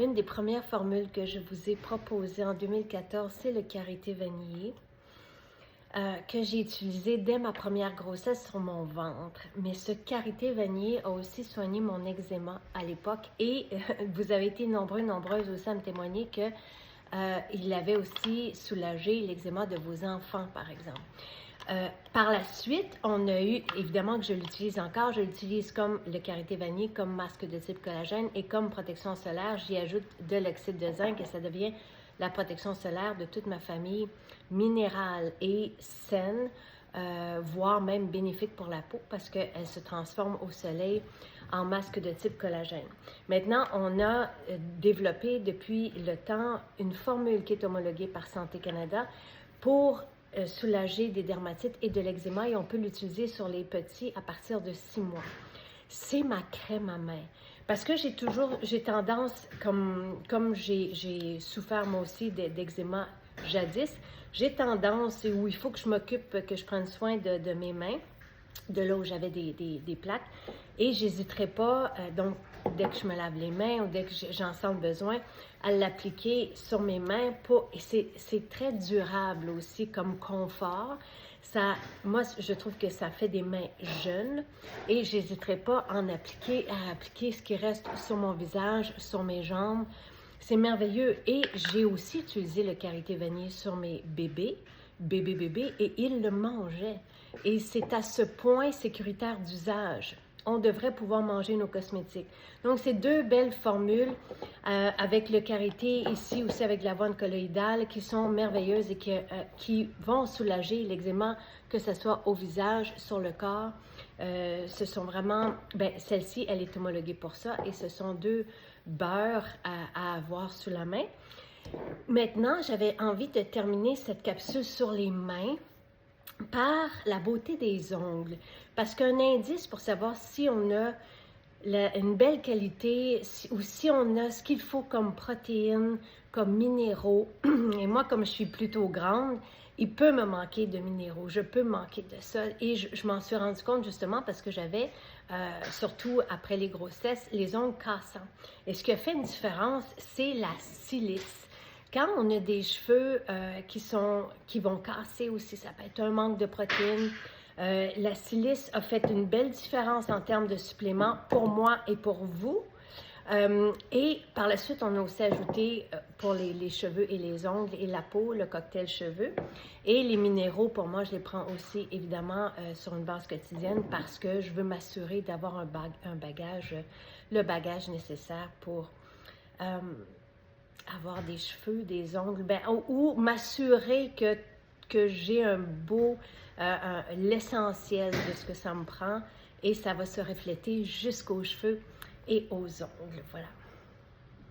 Une des premières formules que je vous ai proposées en 2014, c'est le karité vanillé, que j'ai utilisé dès ma première grossesse sur mon ventre. Mais ce karité vanillé a aussi soigné mon eczéma à l'époque et vous avez été nombreuses aussi à me témoigner que il avait aussi soulagé l'eczéma de vos enfants, par exemple. Par la suite, on a eu, évidemment que je l'utilise encore, je l'utilise comme le karité vanillé, comme masque de type collagène et comme protection solaire. J'y ajoute de l'oxyde de zinc et ça devient la protection solaire de toute ma famille, minérale et saine, voire même bénéfique pour la peau parce qu'elle se transforme au soleil en masque de type collagène. Maintenant, on a développé depuis le temps une formule qui est homologuée par Santé Canada pour soulager des dermatites et de l'eczéma et on peut l'utiliser sur les petits à partir de 6 mois. C'est ma crème à main. Parce que j'ai tendance, comme j'ai souffert moi aussi d'eczéma jadis, j'ai tendance, où il faut que je m'occupe, que je prenne soin de mes mains, de là où j'avais des plaques. Et j'hésiterai pas, donc dès que je me lave les mains ou dès que j'en sens besoin, à l'appliquer sur mes mains. Et c'est très durable aussi comme confort. Moi, je trouve que ça fait des mains jeunes et j'hésiterai pas à appliquer ce qui reste sur mon visage, sur mes jambes. C'est merveilleux. Et j'ai aussi utilisé le karité vanillé sur mes bébés, et ils le mangeaient. Et c'est à ce point sécuritaire d'usage. On devrait pouvoir manger nos cosmétiques. Donc, c'est deux belles formules avec le karité, ici aussi avec l'avoine colloïdale, qui sont merveilleuses et qui vont soulager l'eczéma, que ce soit au visage, sur le corps. Ce sont vraiment, celle-ci, elle est homologuée pour ça et ce sont deux beurres à avoir sous la main. Maintenant, j'avais envie de terminer cette capsule sur les mains par la beauté des ongles. Parce qu'un indice pour savoir si on a une belle qualité ou si on a ce qu'il faut comme protéines, comme minéraux. Et moi, comme je suis plutôt grande, il peut me manquer de minéraux, je peux manquer de ça. Et je m'en suis rendu compte justement parce que j'avais, surtout après les grossesses, les ongles cassants. Et ce qui a fait une différence, c'est la silice. Quand on a des cheveux qui vont casser aussi, ça peut être un manque de protéines. La silice a fait une belle différence en termes de suppléments pour moi et pour vous. Et par la suite, on a aussi ajouté pour les cheveux et les ongles et la peau, le cocktail cheveux. Et les minéraux, pour moi, je les prends aussi évidemment sur une base quotidienne parce que je veux m'assurer d'avoir le bagage nécessaire pour avoir des cheveux, des ongles, ou m'assurer que j'ai l'essentiel de ce que ça me prend et ça va se refléter jusqu'aux cheveux et aux ongles. Voilà.